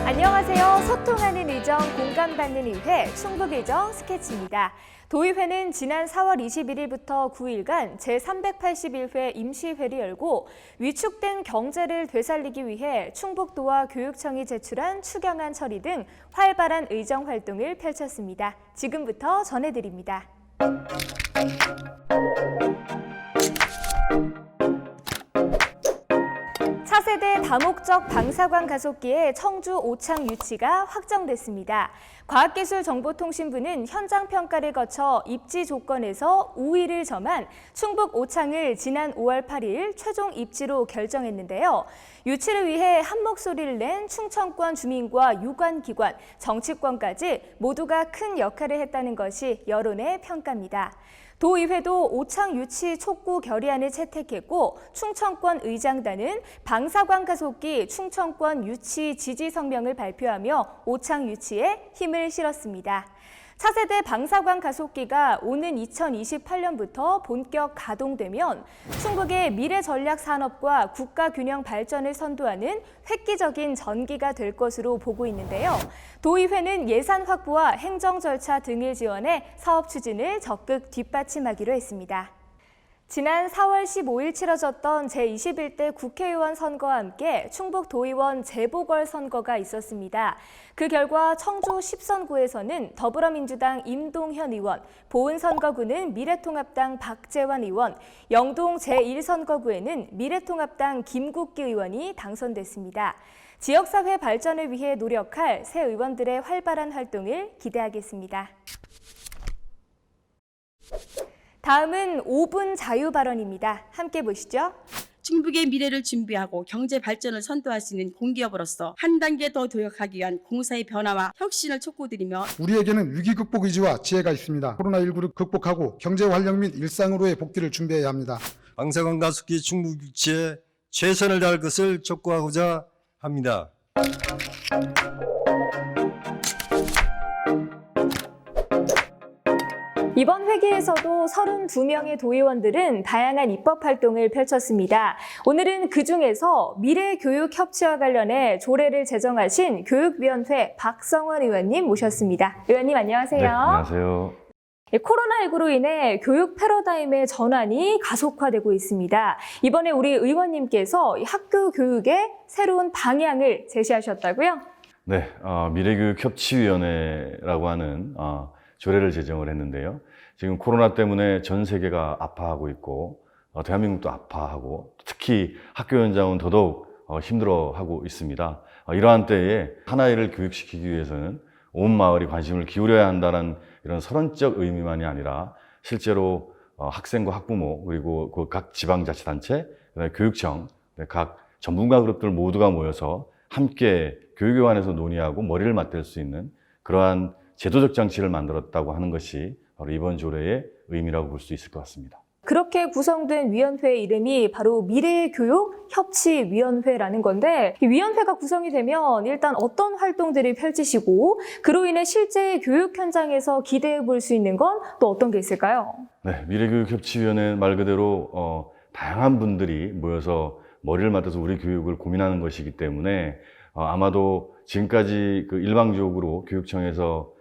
안녕하세요. 소통하는 의정, 공감받는 의회, 충북의정 스케치입니다. 도의회는 지난 4월 21일부터 9일간 제381회 임시회를 열고 위축된 경제를 되살리기 위해 충북도와 교육청이 제출한 추경안 처리 등 활발한 의정 활동을 펼쳤습니다. 지금부터 전해드립니다. 차세대 다목적 방사광 가속기의 청주 오창 유치가 확정됐습니다. 과학기술정보통신부는 현장 평가를 거쳐 입지 조건에서 우위를 점한 충북 오창을 지난 5월 8일 최종 입지로 결정했는데요. 유치를 위해 한 목소리를 낸 충청권 주민과 유관기관, 정치권까지 모두가 큰 역할을 했다는 것이 여론의 평가입니다. 도의회도 오창 유치 촉구 결의안을 채택했고 충청권 의장단은 방사광 가속기 충청권 유치 지지 성명을 발표하며 오창 유치에 힘을 실었습니다. 차세대 방사광 가속기가 오는 2028년부터 본격 가동되면 충북의 미래 전략 산업과 국가 균형 발전을 선도하는 획기적인 전기가 될 것으로 보고 있는데요. 도의회는 예산 확보와 행정 절차 등을 지원해 사업 추진을 적극 뒷받침하기로 했습니다. 지난 4월 15일 치러졌던 제21대 국회의원 선거와 함께 충북도의원 재보궐선거가 있었습니다. 그 결과 청주 10선구에서는 더불어민주당 임동현 의원, 보은선거구는 미래통합당 박재환 의원, 영동 제1선거구에는 미래통합당 김국기 의원이 당선됐습니다. 지역사회 발전을 위해 노력할 새 의원들의 활발한 활동을 기대하겠습니다. 다음은 5분 자유 발언입니다. 함께 보시죠. 충북의 미래를 준비하고 경제 발전을 선도할 수 있는 공기업으로서 한 단계 더 도약하기 위한 공사의 변화와 혁신을 촉구드리며 우리에게는 위기 극복 의지와 지혜가 있습니다. 코로나19를 극복하고 경제 활력 및 일상으로의 복귀를 준비해야 합니다. 방사광 가속기 충북 유치에 최선을 다할 것을 촉구하고자 합니다. 이번 회기에서도 32명의 도의원들은 다양한 입법 활동을 펼쳤습니다. 오늘은 그중에서 미래교육협치와 관련해 조례를 제정하신 교육위원회 박성원 의원님 모셨습니다. 의원님 안녕하세요. 네, 안녕하세요. 코로나19로 인해 교육 패러다임의 전환이 가속화되고 있습니다. 이번에 우리 의원님께서 학교 교육의 새로운 방향을 제시하셨다고요? 네, 미래교육협치위원회라고 하는 조례를 제정을 했는데요. 지금 코로나 때문에 전 세계가 아파하고 있고 대한민국도 아파하고 특히 학교 현장은 더더욱 힘들어하고 있습니다. 이러한 때에 하나이를 교육시키기 위해서는 온 마을이 관심을 기울여야 한다는 이런 서론적 의미만이 아니라 실제로 학생과 학부모 그리고 그 각 지방자치단체, 교육청, 각 전문가 그룹들 모두가 모여서 함께 교육에 관해서 논의하고 머리를 맞댈 수 있는 그러한 제도적 장치를 만들었다고 하는 것이 바로 이번 조례의 의미라고 볼 수 있을 것 같습니다. 그렇게 구성된 위원회 이름이 바로 미래교육협치위원회라는 건데 이 위원회가 구성이 되면 일단 어떤 활동들을 펼치시고 그로 인해 실제 교육 현장에서 기대해 볼 수 있는 건 또 어떤 게 있을까요? 네, 미래교육협치위원회 말 그대로 다양한 분들이 모여서 머리를 맞대서 우리 교육을 고민하는 것이기 때문에 아마도 지금까지 일방적으로 교육청에서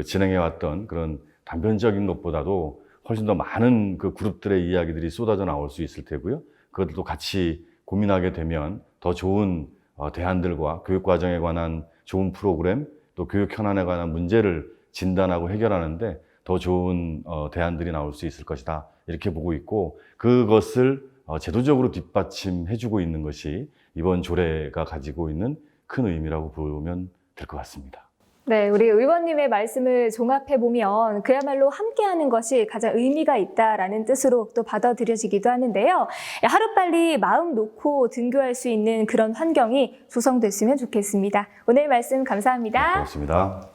진행해왔던 그런 단편적인 것보다도 훨씬 더 많은 그룹들의 이야기들이 쏟아져 나올 수 있을 테고요. 그것들도 같이 고민하게 되면 더 좋은 대안들과 교육과정에 관한 좋은 프로그램, 또 교육 현안에 관한 문제를 진단하고 해결하는데 더 좋은 대안들이 나올 수 있을 것이다. 이렇게 보고 있고 그것을 제도적으로 뒷받침해주고 있는 것이 이번 조례가 가지고 있는 큰 의미라고 보면 될 것 같습니다. 네, 우리 의원님의 말씀을 종합해보면 그야말로 함께하는 것이 가장 의미가 있다라는 뜻으로 또 받아들여지기도 하는데요. 하루빨리 마음 놓고 등교할 수 있는 그런 환경이 조성됐으면 좋겠습니다. 오늘 말씀 감사합니다. 네, 고맙습니다.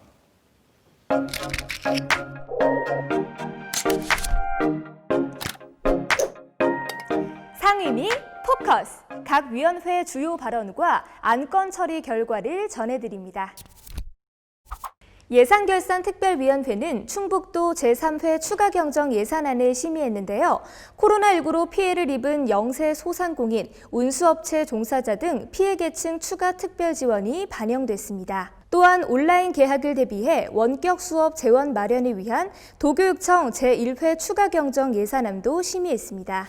상임위 포커스, 각 위원회 주요 발언과 안건 처리 결과를 전해드립니다. 예산결산특별위원회는 충북도 제3회 추가경정 예산안을 심의했는데요. 코로나19로 피해를 입은 영세 소상공인, 운수업체 종사자 등 피해계층 추가 특별 지원이 반영됐습니다. 또한 온라인 개학을 대비해 원격 수업 재원 마련을 위한 도교육청 제1회 추가경정 예산안도 심의했습니다.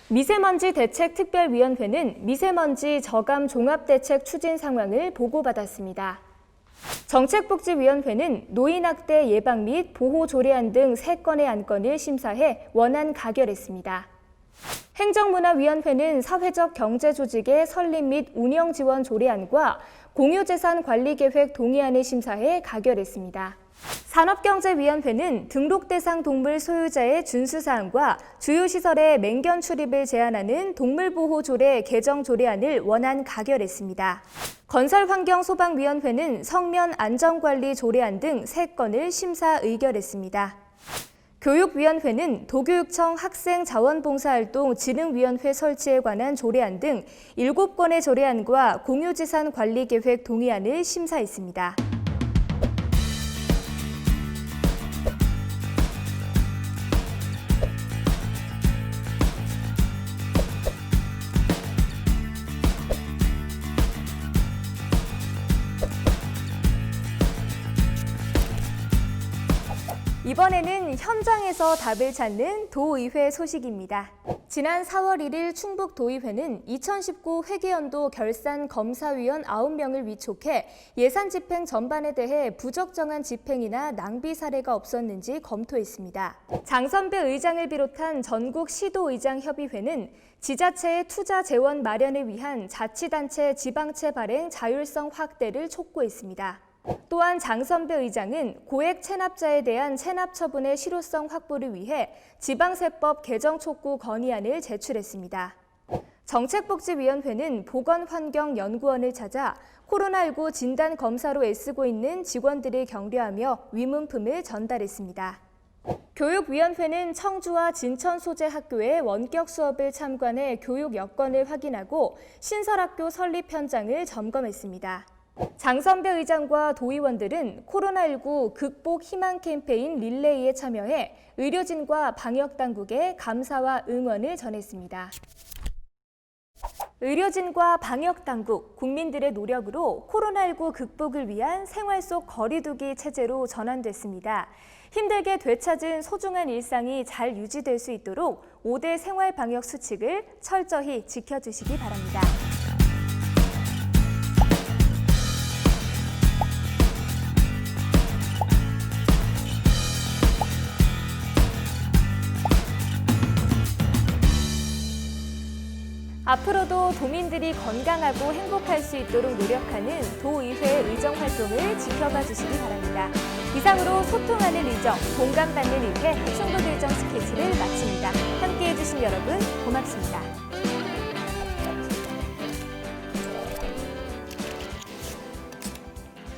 미세먼지 대책특별위원회는 미세먼지 저감 종합대책 추진 상황을 보고받았습니다. 정책복지위원회는 노인학대 예방 및 보호 조례안 등 3건의 안건을 심사해 원안 가결했습니다. 행정문화위원회는 사회적 경제조직의 설립 및 운영 지원 조례안과 공유재산 관리계획 동의안을 심사해 가결했습니다. 산업경제위원회는 등록 대상 동물 소유자의 준수사항과 주요시설의 맹견 출입을 제한하는 동물보호조례 개정 조례안을 원안 가결했습니다. 건설환경소방위원회는 성면 안전관리 조례안 등 3건을 심사 의결했습니다. 교육위원회는 도교육청 학생자원봉사활동 진흥위원회 설치에 관한 조례안 등 7건의 조례안과 공유지산 관리계획 동의안을 심사했습니다. 이번에는 현장에서 답을 찾는 도의회 소식입니다. 지난 4월 1일 충북도의회는 2019 회계연도 결산 검사위원 9명을 위촉해 예산 집행 전반에 대해 부적정한 집행이나 낭비 사례가 없었는지 검토했습니다. 장선배 의장을 비롯한 전국 시도의장협의회는 지자체의 투자 재원 마련을 위한 자치단체 지방채 발행 자율성 확대를 촉구했습니다. 또한 장선배 의장은 고액 체납자에 대한 체납 처분의 실효성 확보를 위해 지방세법 개정 촉구 건의안을 제출했습니다. 정책복지위원회는 보건환경연구원을 찾아 코로나19 진단검사로 애쓰고 있는 직원들을 격려하며 위문품을 전달했습니다. 교육위원회는 청주와 진천 소재 학교의 원격 수업을 참관해 교육 여건을 확인하고 신설학교 설립 현장을 점검했습니다. 장선배 의장과 도의원들은 코로나19 극복 희망 캠페인 릴레이에 참여해 의료진과 방역당국에 감사와 응원을 전했습니다. 의료진과 방역당국, 국민들의 노력으로 코로나19 극복을 위한 생활 속 거리두기 체제로 전환됐습니다. 힘들게 되찾은 소중한 일상이 잘 유지될 수 있도록 5대 생활 방역 수칙을 철저히 지켜주시기 바랍니다. 앞으로도 도민들이 건강하고 행복할 수 있도록 노력하는 도의회 의정 활동을 지켜봐 주시기 바랍니다. 이상으로 소통하는 의정, 공감받는 의회 충북의정 스케치를 마칩니다. 함께해 주신 여러분 고맙습니다.